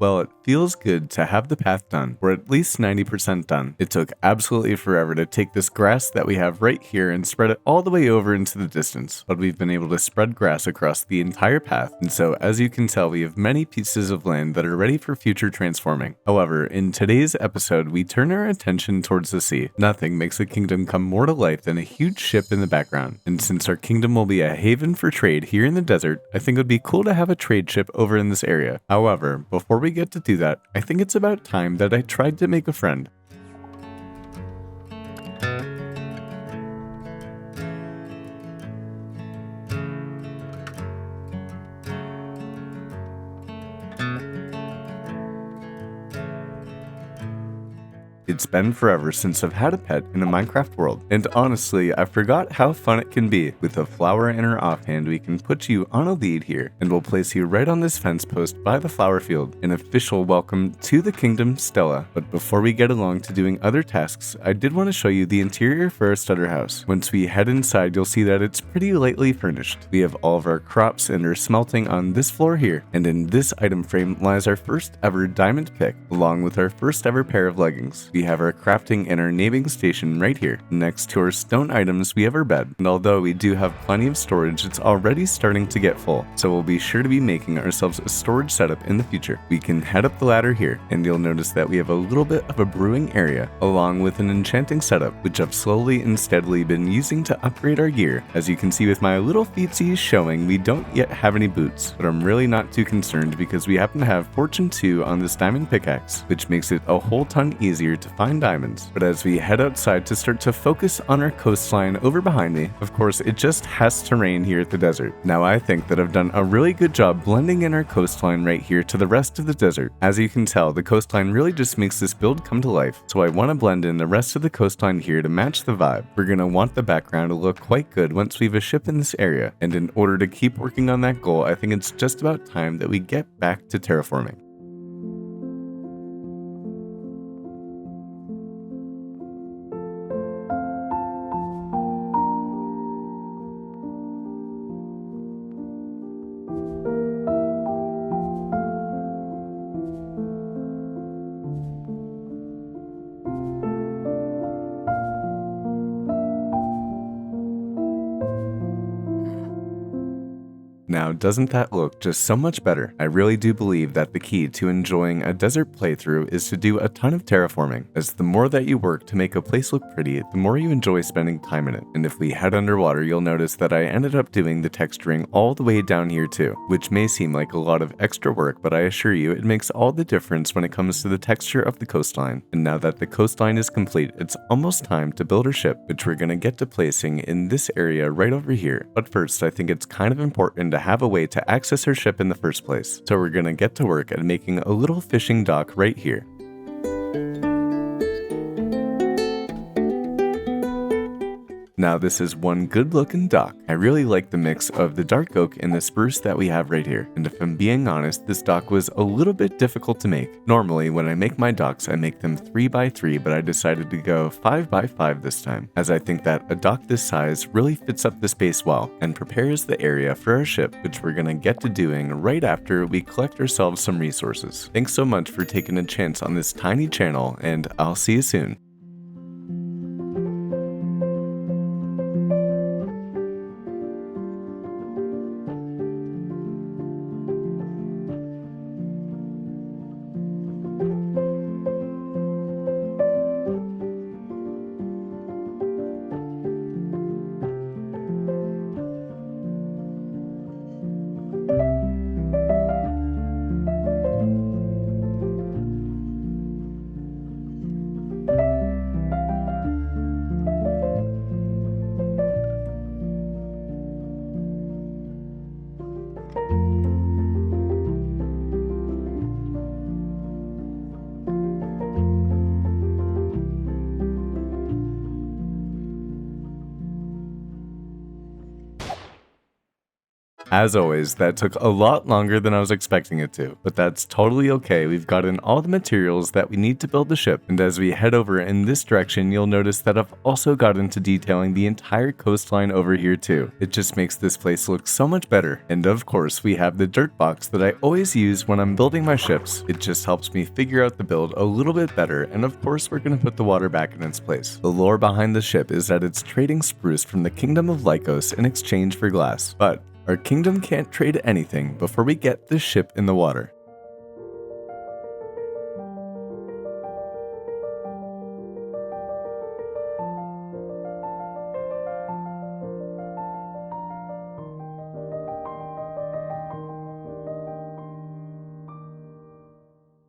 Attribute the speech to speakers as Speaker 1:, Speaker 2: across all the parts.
Speaker 1: Well, it feels good to have the path done. We're at least 90% done. It took absolutely forever to take this grass that we have right here and spread it all the way over into the distance, but we've been able to spread grass across the entire path, and so as you can tell, we have many pieces of land that are ready for future transforming. However, in today's episode, we turn our attention towards the sea. Nothing makes a kingdom come more to life than a huge ship in the background, and since our kingdom will be a haven for trade here in the desert, I think it would be cool to have a trade ship over in this area. However, before we get to do that, I think it's about time that I tried to make a friend. It's been forever since I've had a pet in a Minecraft world, and honestly, I forgot how fun it can be. With a flower in our offhand, we can put you on a lead here, and we'll place you right on this fence post by the flower field. An official welcome to the kingdom, Stella. But before we get along to doing other tasks, I did want to show you the interior for our starter house. Once we head inside, you'll see that it's pretty lightly furnished. We have all of our crops and are smelting on this floor here, and in this item frame lies our first ever diamond pick, along with our first ever pair of leggings. We have our crafting and our naming station right here. Next to our stone items, we have our bed, and although we do have plenty of storage, it's already starting to get full, so we'll be sure to be making ourselves a storage setup in the future. We can head up the ladder here, and you'll notice that we have a little bit of a brewing area, along with an enchanting setup, which I've slowly and steadily been using to upgrade our gear. As you can see with my little feetsies showing, we don't yet have any boots, but I'm really not too concerned because we happen to have Fortune 2 on this diamond pickaxe, which makes it a whole ton easier to find diamonds. But as we head outside to start to focus on our coastline over behind me, of course it just has to rain here at the desert. Now I think that I've done a really good job blending in our coastline right here to the rest of the desert. As you can tell, the coastline really just makes this build come to life, so I want to blend in the rest of the coastline here to match the vibe. We're going to want the background to look quite good once we have a ship in this area, and in order to keep working on that goal, I think it's just about time that we get back to terraforming. Now, doesn't that look just so much better? I really do believe that the key to enjoying a desert playthrough is to do a ton of terraforming, as the more that you work to make a place look pretty, the more you enjoy spending time in it. And if we head underwater, you'll notice that I ended up doing the texturing all the way down here too, which may seem like a lot of extra work, but I assure you it makes all the difference when it comes to the texture of the coastline. And now that the coastline is complete, it's almost time to build our ship, which we're gonna get to placing in this area right over here. But first, I think it's kind of important to have a way to access her ship in the first place. So we're gonna get to work at making a little fishing dock right here. Now this is one good looking dock. I really like the mix of the dark oak and the spruce that we have right here. And if I'm being honest, this dock was a little bit difficult to make. Normally when I make my docks, I make them 3x3, but I decided to go 5x5 this time, as I think that a dock this size really fits up the space well and prepares the area for our ship, which we're gonna get to doing right after we collect ourselves some resources. Thanks so much for taking a chance on this tiny channel, and I'll see you soon. As always, that took a lot longer than I was expecting it to, but that's totally okay. We've gotten all the materials that we need to build the ship, and as we head over in this direction, you'll notice that I've also got into detailing the entire coastline over here too. It just makes this place look so much better. And of course, we have the dirt box that I always use when I'm building my ships. It just helps me figure out the build a little bit better, and of course, we're going to put the water back in its place. The lore behind the ship is that it's trading spruce from the kingdom of Lycos in exchange for glass, but our kingdom can't trade anything before we get this ship in the water.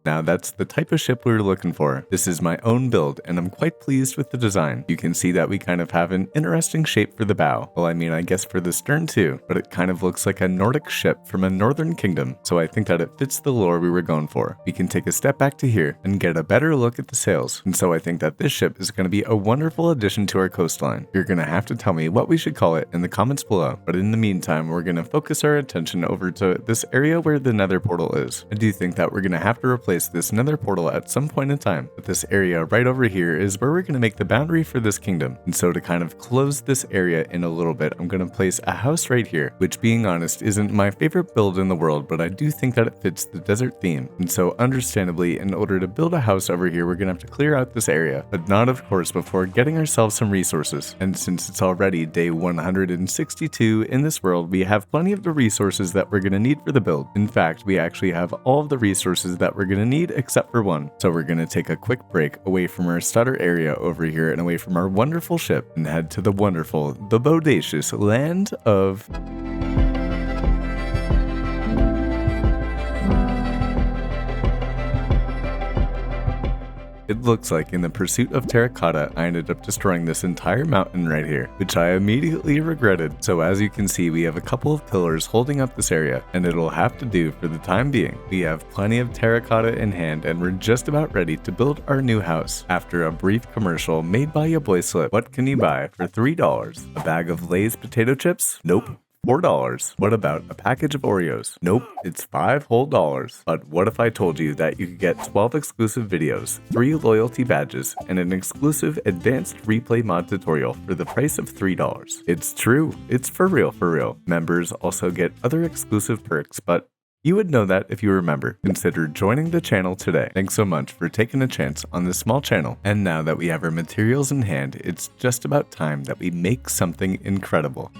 Speaker 1: Now that's the type of ship we were looking for. This is my own build, and I'm quite pleased with the design. You can see that we kind of have an interesting shape for the bow. Well, I mean, I guess for the stern too, but it kind of looks like a Nordic ship from a northern kingdom, so I think that it fits the lore we were going for. We can take a step back to here and get a better look at the sails, and so I think that this ship is going to be a wonderful addition to our coastline. You're going to have to tell me what we should call it in the comments below, but in the meantime, we're going to focus our attention over to this area where the nether portal is. I do think that we're going to have to replace this nether portal at some point in time, but this area right over here is where we're going to make the boundary for this kingdom. And so to kind of close this area in a little bit, I'm going to place a house right here, which being honest isn't my favorite build in the world, but I do think that it fits the desert theme. And so understandably, in order to build a house over here, we're going to have to clear out this area, but not of course before getting ourselves some resources. And since it's already day 162 in this world, we have plenty of the resources that we're going to need for the build. In fact, we actually have all of the resources that we're going to need except for one. So we're going to take a quick break away from our starter area over here and away from our wonderful ship and head to the wonderful, the bodacious land of... It looks like in the pursuit of terracotta, I ended up destroying this entire mountain right here, which I immediately regretted. So as you can see, we have a couple of pillars holding up this area, and it'll have to do for the time being. We have plenty of terracotta in hand, and we're just about ready to build our new house. After a brief commercial made by your boy Slip, what can you buy for $3? A bag of Lay's potato chips? Nope. $4. What about a package of Oreos? Nope, it's $5 whole. But what if I told you that you could get 12 exclusive videos, 3 loyalty badges, and an exclusive advanced replay mod tutorial for the price of $3? It's true, it's for real for real. Members also get other exclusive perks, but you would know that if you remember. Consider joining the channel today. Thanks so much for taking a chance on this small channel. And now that we have our materials in hand, it's just about time that we make something incredible.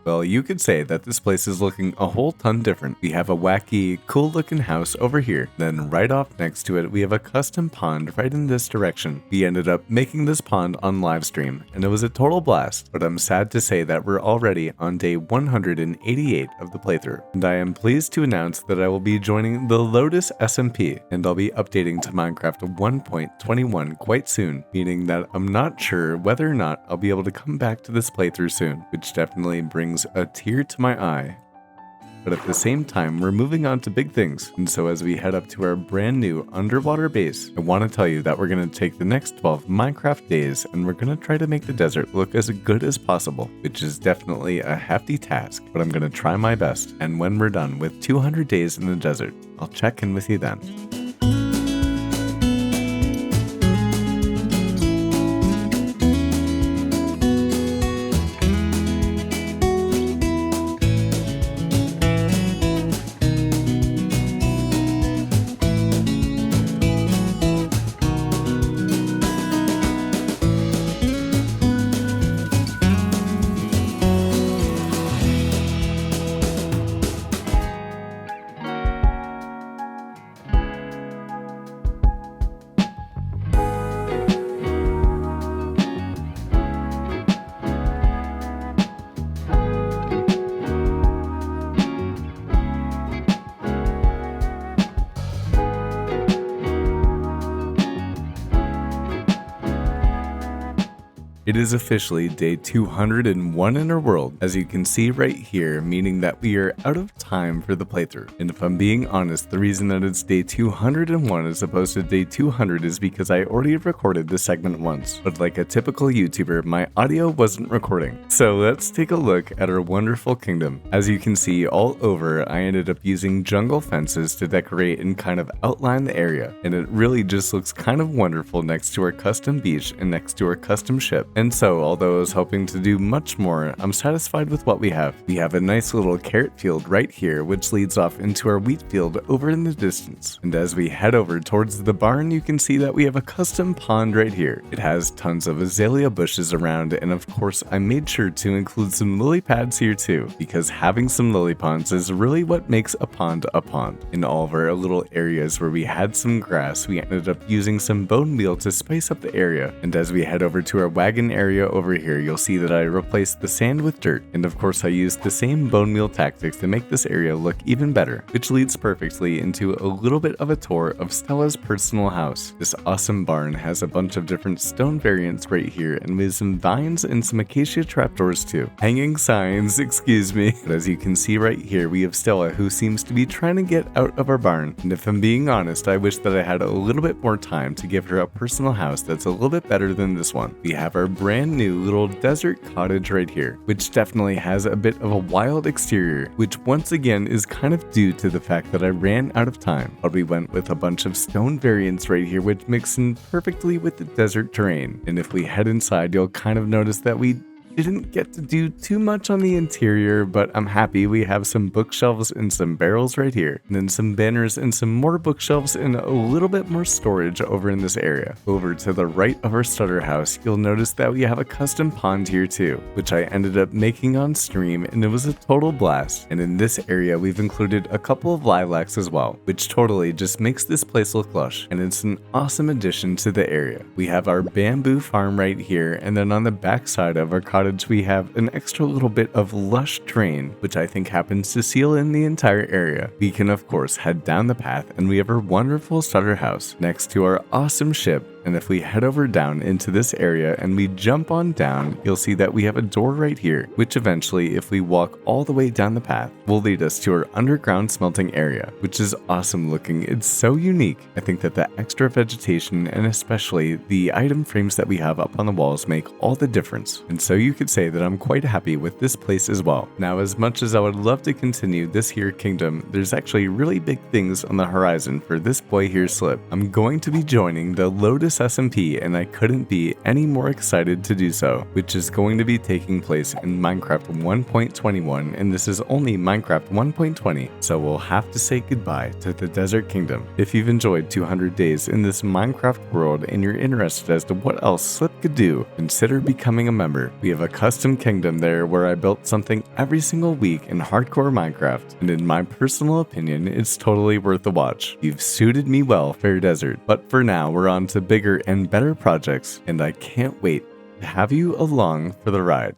Speaker 1: Well, you could say that this place is looking a whole ton different. We have a wacky, cool looking house over here. Then right off next to it, we have a custom pond right in this direction. We ended up making this pond on live stream, and it was a total blast. But I'm sad to say that we're already on day 188 of the playthrough. And I am pleased to announce that I will be joining the Lotus SMP, and I'll be updating to Minecraft 1.21 quite soon, meaning that I'm not sure whether or not I'll be able to come back to this playthrough soon, which definitely brings a tear to my eye. But at the same time, we're moving on to big things, and so as we head up to our brand new underwater base, I want to tell you that we're going to take the next 12 Minecraft days and we're going to try to make the desert look as good as possible, which is definitely a hefty task, but I'm going to try my best, and when we're done with 200 days in the desert, I'll check in with you then. It is officially day 201 in our world, as you can see right here, meaning that we are out of time for the playthrough. And if I'm being honest, the reason that it's day 201 as opposed to day 200 is because I already recorded this segment once. But like a typical YouTuber, my audio wasn't recording. So let's take a look at our wonderful kingdom. As you can see all over, I ended up using jungle fences to decorate and kind of outline the area. And it really just looks kind of wonderful next to our custom beach and next to our custom ship. And so, although I was hoping to do much more, I'm satisfied with what we have. We have a nice little carrot field right here, which leads off into our wheat field over in the distance. And as we head over towards the barn, you can see that we have a custom pond right here. It has tons of azalea bushes around, and of course, I made sure to include some lily pads here too, because having some lily ponds is really what makes a pond a pond. In all of our little areas where we had some grass, we ended up using some bone meal to spice up the area. And as we head over to our wagon area over here, you'll see that I replaced the sand with dirt, and of course I used the same bone meal tactics to make this area look even better, which leads perfectly into a little bit of a tour of Stella's personal house. This awesome barn has a bunch of different stone variants right here, and with some vines and some acacia trapdoors too. Hanging signs, excuse me. But as you can see right here, we have Stella, who seems to be trying to get out of our barn, and if I'm being honest, I wish that I had a little bit more time to give her a personal house that's a little bit better than this one. We have our brand new little desert cottage right here, which definitely has a bit of a wild exterior, which once again is kind of due to the fact that I ran out of time. But we went with a bunch of stone variants right here, which mix in perfectly with the desert terrain. And if we head inside, you'll kind of notice that we didn't get to do too much on the interior, but I'm happy we have some bookshelves and some barrels right here, and then some banners and some more bookshelves and a little bit more storage over in this area. Over to the right of our starter house, you'll notice that we have a custom pond here too, which I ended up making on stream, and it was a total blast. And in this area, we've included a couple of lilacs as well, which totally just makes this place look lush, and it's an awesome addition to the area. We have our bamboo farm right here, and then on the back side of our cottage, we have an extra little bit of lush terrain, which I think happens to seal in the entire area. We can of course head down the path, and we have our wonderful starter house next to our awesome ship. And if we head over down into this area and we jump on down, you'll see that we have a door right here, which eventually, if we walk all the way down the path, will lead us to our underground smelting area, which is awesome looking. It's so unique. I think that the extra vegetation and especially the item frames that we have up on the walls make all the difference. And so you could say that I'm quite happy with this place as well. Now, as much as I would love to continue this here kingdom, there's actually really big things on the horizon for this boy here, Slip. I'm going to be joining the Lotus SMP, and I couldn't be any more excited to do so, which is going to be taking place in Minecraft 1.21, and this is only Minecraft 1.20, so we'll have to say goodbye to the Desert Kingdom. If you've enjoyed 200 days in this Minecraft world and you're interested as to what else Slip could do, consider becoming a member. We have a custom kingdom there where I built something every single week in hardcore Minecraft, and in my personal opinion, it's totally worth the watch. You've suited me well, Fair Desert, but for now, we're on to bigger and better projects, and I can't wait to have you along for the ride.